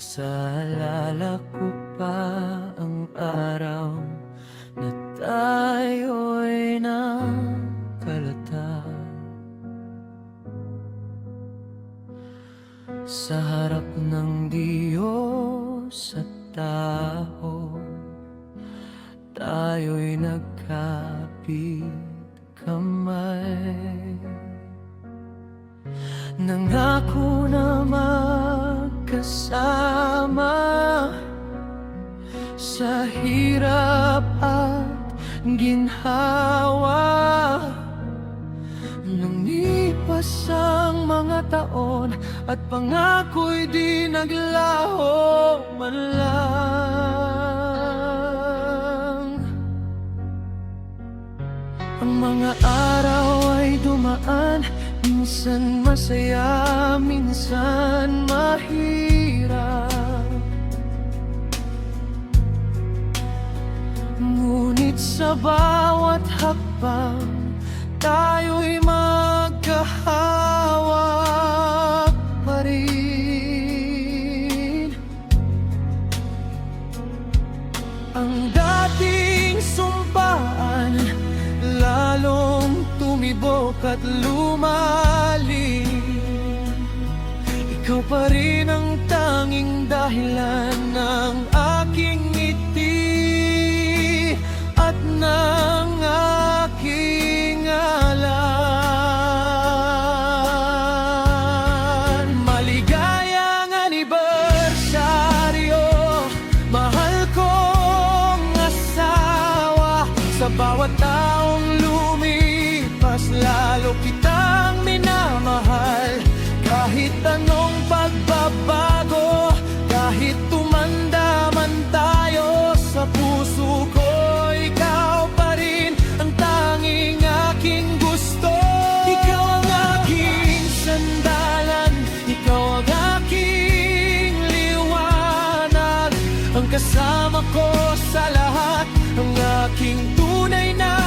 Nasaalala ko pa ang araw na tayo'y nakalata sa harap ng Diyos at tao. Tayo'y nagkapit kamay, nangako na magkasama sa hirap at ginhawa. Lumipas ang mga taon at pangako'y di naglaho man lang. Ang mga araw ay dumaan, minsan masaya, minsan mahirap. Ngunit sa bawat hakbang, tayo'y magkahawak pa rin. Ang dating sumpaan lalong tumibok at lumalim. Ikaw pa rin ang tanging dahilan ng aking ngiti at ng aking ngalan. Maligayang anibersaryo, mahal kong asawa. Sa bawat taong lumipas, lalo kitang minamahal. Kahit anong pagbabago, kahit tumanda man tayo, sa puso ko ikaw pa rin ang tanging aking gusto. Ikaw ang aking sandalan, ikaw ang aking liwanag, ang kasama ko sa lahat, ang aking tunay na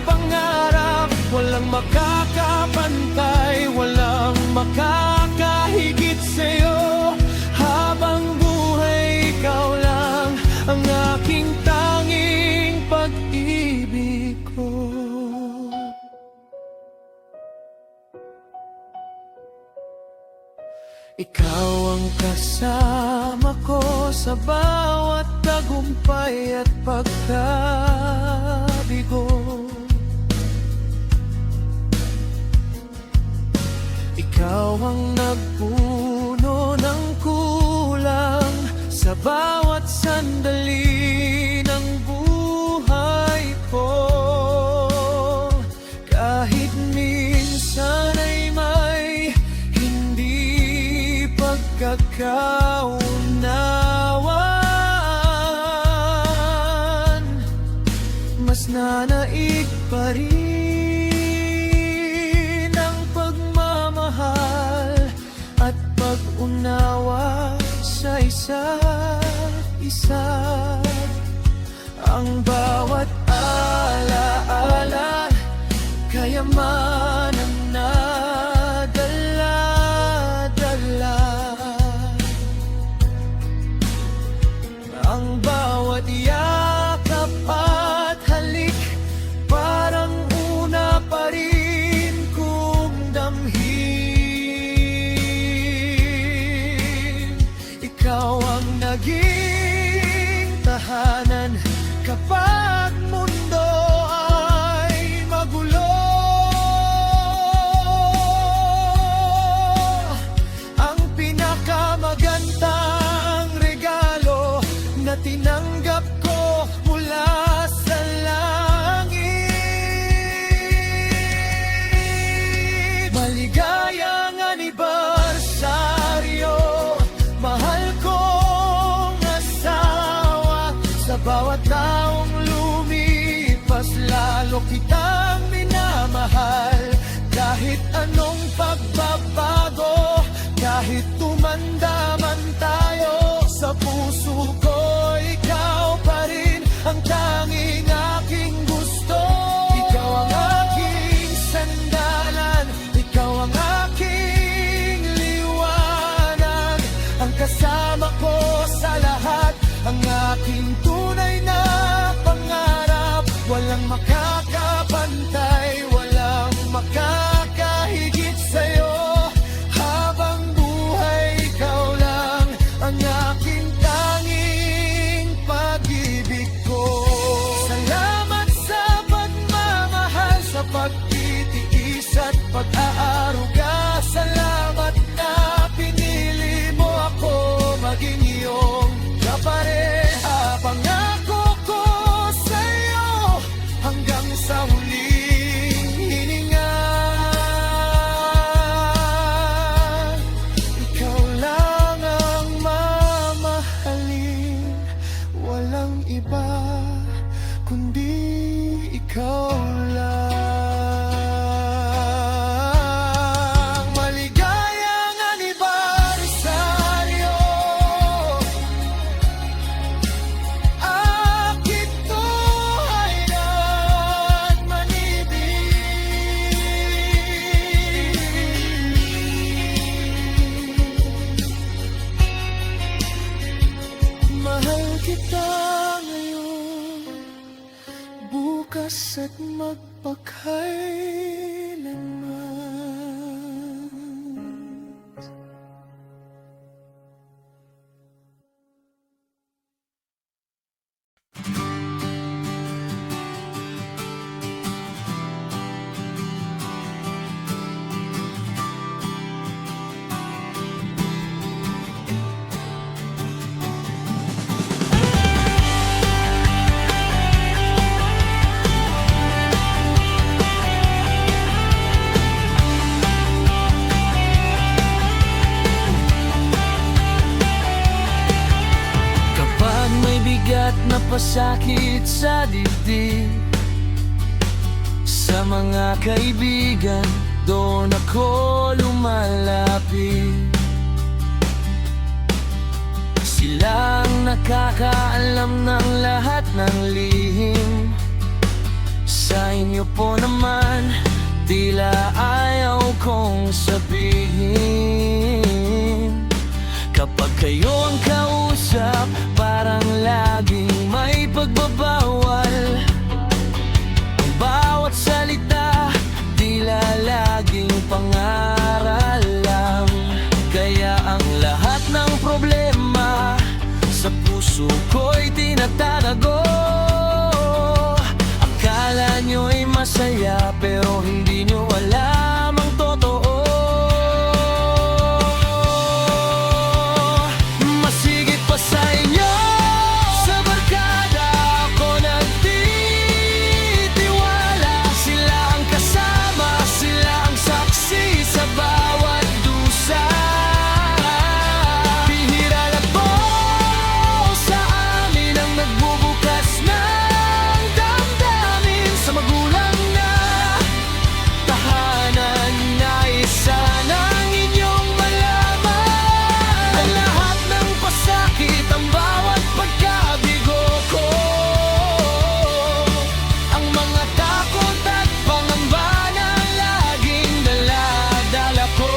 pangarap. Walang makakapantay, walang makakahigit sa'yo. Habang buhay, ikaw lang ang aking tanging pag-ibig ko. Ikaw ang kasama ko sa bawat tagumpay at pagkabigo. Ikaw ang nagpuno ng kulang sa bawat sandali ng buhay ko. Kahit minsan ay may hindi pagkakaunawaan, mas nanaig pa rin at pag-unawa sa isa't isa. Ang bawat alaala, kayamanan na dala-dala. Ang bawat yakap at halik, parang una pa rin kong damhin. Ikaw ang naging tahanan kapag mundo ay magulo. Ang pinakamagandang regalo na tinanggap ko mula sa langit. Maligayang anibersaryo, mahal kong asawa. Sa bawat taong lumipas, lalo kitang minamahal. Kahit anong pagbabago, kahit tumanda man tayo, sa puso ko ikaw pa rin ang tanging aking gusto. Ikaw ang aking sandalan, ikaw ang aking liwanag, ang kasama ko Walang makakapantay, walang makakahigit sa'yo. Habang buhay, ikaw lang ang aking tanging pag-ibig ko. Salamat sa pagmamahal, sa pagtitiis at pag-aaruga. Salamat na pinili mo ako maging iyong kapareha. Pangako ko sa'yo hanggang sa huling hininga. Ikaw lang ang mamahalin, walang iba kundi ikaw lang. Maligayang anibersaryo, akit buhay at manibig. Mahal kita ngayon, bukas at magpakailanman. Kapag may bigat na pasakit sa dibdib, sa mga kaibigan, doon ako lumalapit. Silang nakakaalam ng lahat ng lihim. Sa inyo po naman, tila ayaw kong sabihin. Kapag kayo ang kausap, parang laging may pagbabawal. Ang bawat salita, tila laging pangaral lang. Kaya ang lahat ng problema sa puso ko'y tinatatago. Akala nyo'y masaya, pero hindi nyo alam ang totoo. Masigit pa sa inyo, sa barkada ako nagtitiwala. Sila ang kasama, sila ang saksi sa bawat dusa. Bihira lang po sa amin ang nagbubukas ng damdamin sa magulang na tahanan. Nais sanang inyong malaman ang lahat ng pasakit, ang bawat pagkabigo ko, ang mga takot at pangamba na laging dala-dala ko.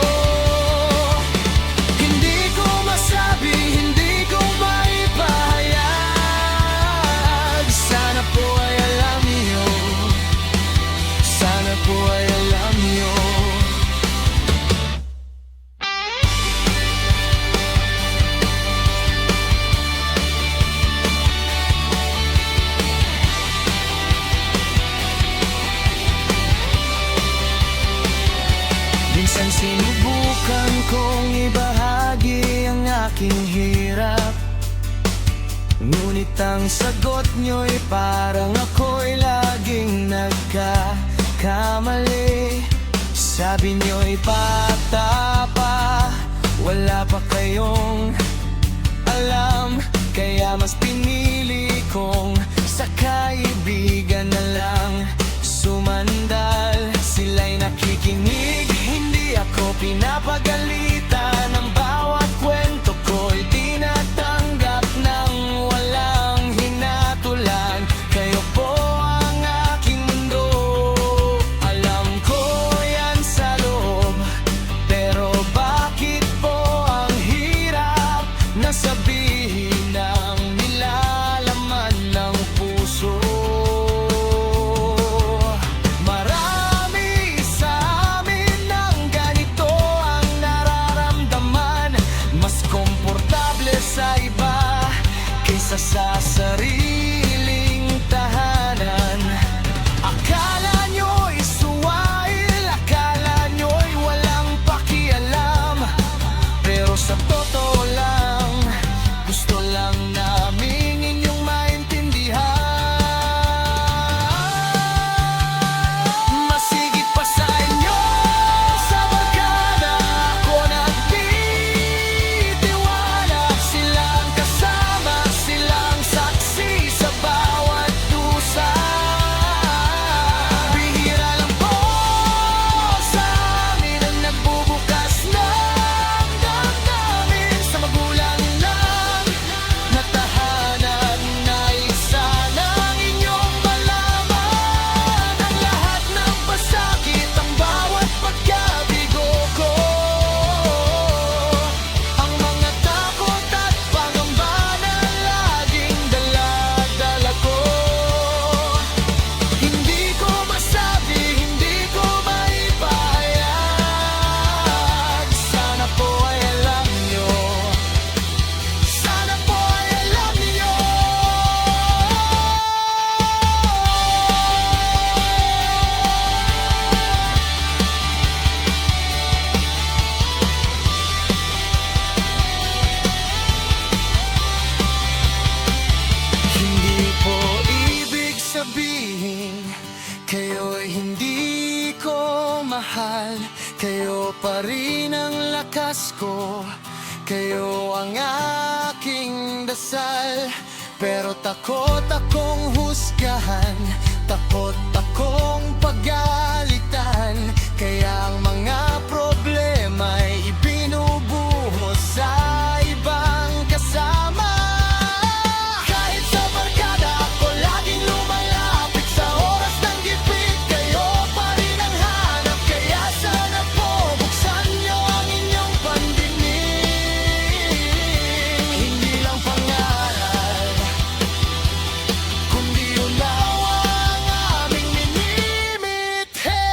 Hindi ko masabi, hindi ko maipahayag. Sana po ay alam niyo, sana po ay alam niyo. Minsan sinubukan kong ibahagi ang aking hirap, ngunit ang sagot nyo'y parang ako'y laging nagkakamali. Sabi nyo'y bata pa, wala pa kayong alam. Kaya mas pinili kong sa kaibigan na lang sumandal. Sila'y nakikinig, hindi ako pinapagalitan. Ang bawat kwento ko'y tinatanggap ng walang hinatulan. Kayo po ang aking mundo, alam ko yan sa loob. Pero bakit po ang hirap na sabihin ang nilalaman ng puso? Kayo pa rin ang lakas ko, kayo ang aking dasal. Pero takot akong husgahan, takot akong pagalitan. Kaya ang mga problema'y ibinubuhos sa ibang kasama. Kahit sa barkada ako laging lumalapit, sa oras ng gipit kayo pa rin ang hanap. Kaya sana po buksan niyo ang inyong pandinig. Hindi lang pangaral, kundi unawa ang aming minimithi.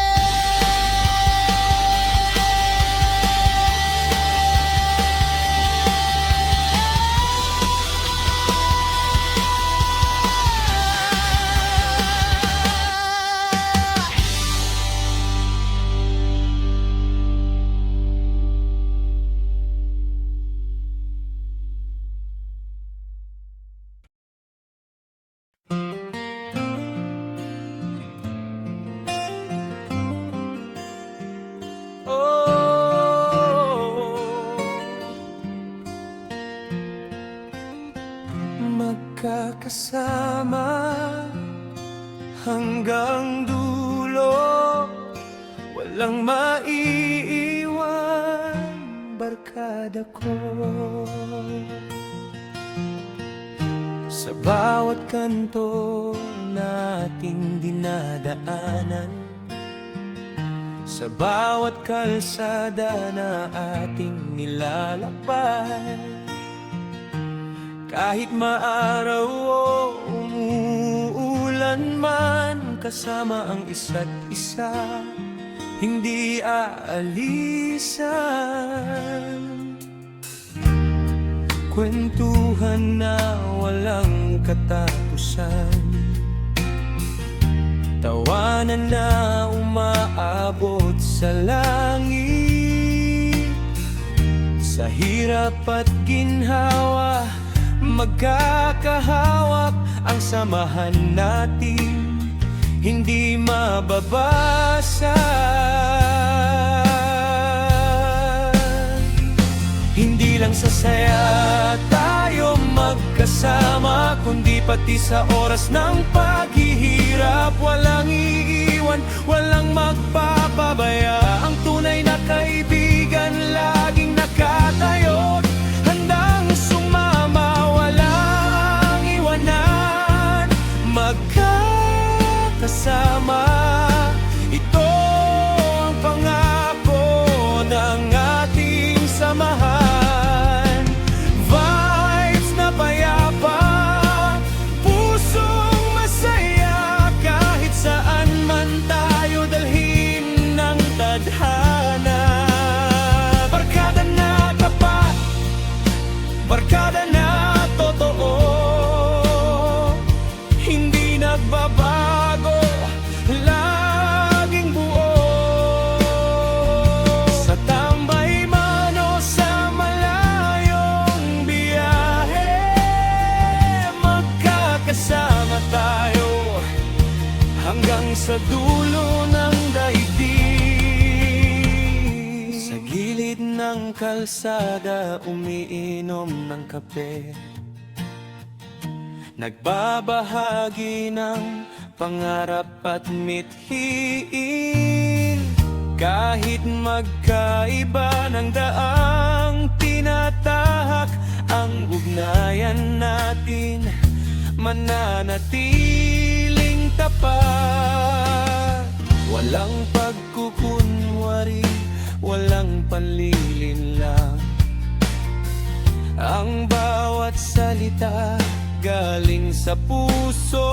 Magkakasama hanggang dulo, walang maiiwan, barkada ko. Sa bawat kanto nating dinadaanan, sa bawat kalsada na ating nilalakbay, kahit maaraw o umuulan man, kasama ang isa't isa, hindi aalisan. Kwentuhan na walang katapusan, tawanan na umaabot sa langit. Sa hirap at ginhawa, magkakahawak ang samahan natin, hindi mababasa. Hindi lang sa saya tayo magkasama, kundi pati sa oras ng paghihirap. Walang iiwan, walang magpapabaya. Ang tunay na kaibigan laging nakatayo, handang sumama, walang iwanan. Magkakasama, ito ang pangako ng ating samahan. Vibes na payapa, pusong masaya, kahit saan man tayo dalhin ng tadhana. Barkada na tapat, barkada na totoo, hindi nagbabago, laging buo. Sa tambay man o sa malayong biyahe, magkakasama tayo hanggang sa dulo ng daigdig. Sa gilid ng kalsada umiinom ng kape, nagbabahagi ng pangarap at mithiin. Kahit magkaiba ng daang tinatahak, ang ugnayan natin mananatiling tapat. Walang pagkukunwari, walang panlilinlang, ang bawat salita galing sa puso.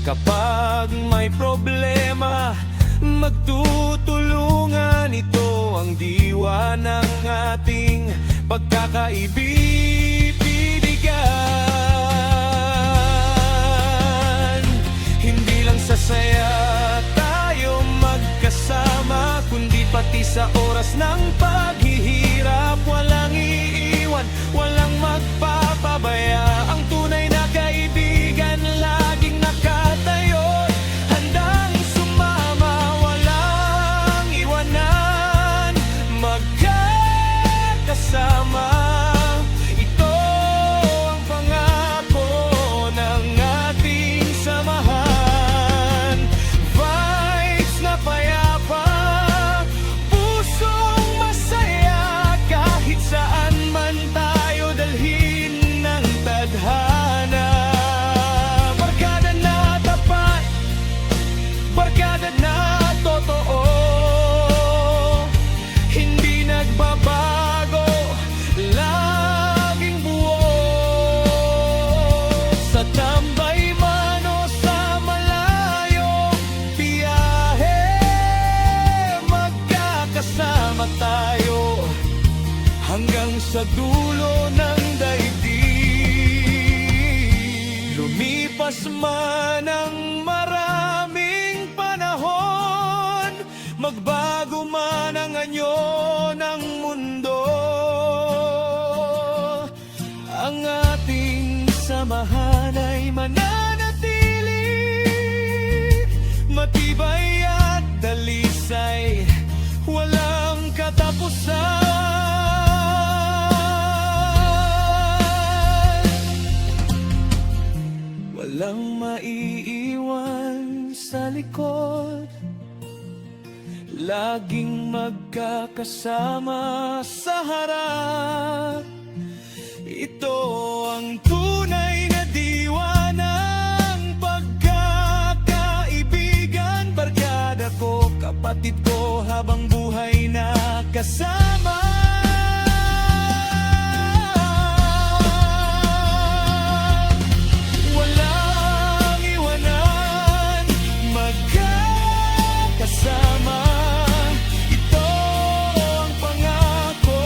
Kapag may problema, magtutulungan, ito ang diwa ng ating pagkakaibigan. Hindi lang sa saya tayo magkasama, kundi pati sa oras ng paghihirap. Walang iiwan, walang magpapabaya. Ang tunay na kaibigan laging nakatayo, handang sumama, walang sa dulo ng daigdig. Lumipas man ang maraming panahon, magbago man ang anyo ng mundo, ang ating samahan ay mananatili, matibay at dalisay, walang katapusan. Walang maiiwan sa likod, laging magkakasama sa harap. Ito ang tunay na diwa ng pagkakaibigan. Barkada ko, kapatid ko, habang buhay na kasama. Walang iwanan, magkakasama. Ito ang pangako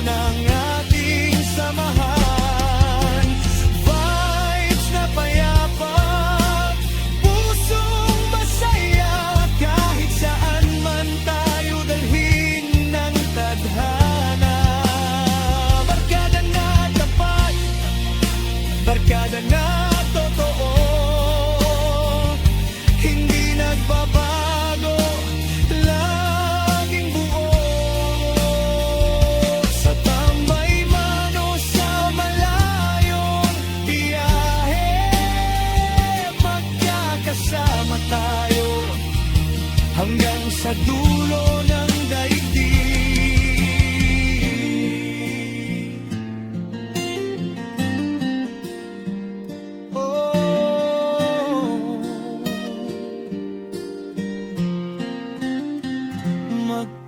ng ating samahan. Vibes na payapa, pusong masaya, kahit saan man tayo dalhin ng tadhana. Barkada na tapat, barkada na totoo, hindi nagbabago, laging buo. Sa tambay man o sa malayong biyahe, magkakasama tayo hanggang sa dulo ng daigdig.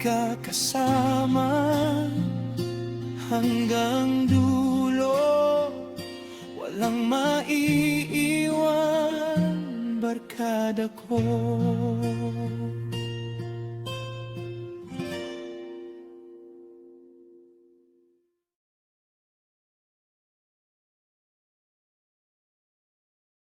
Magkakasama hanggang dulo, walang maiiwan, barkada ko.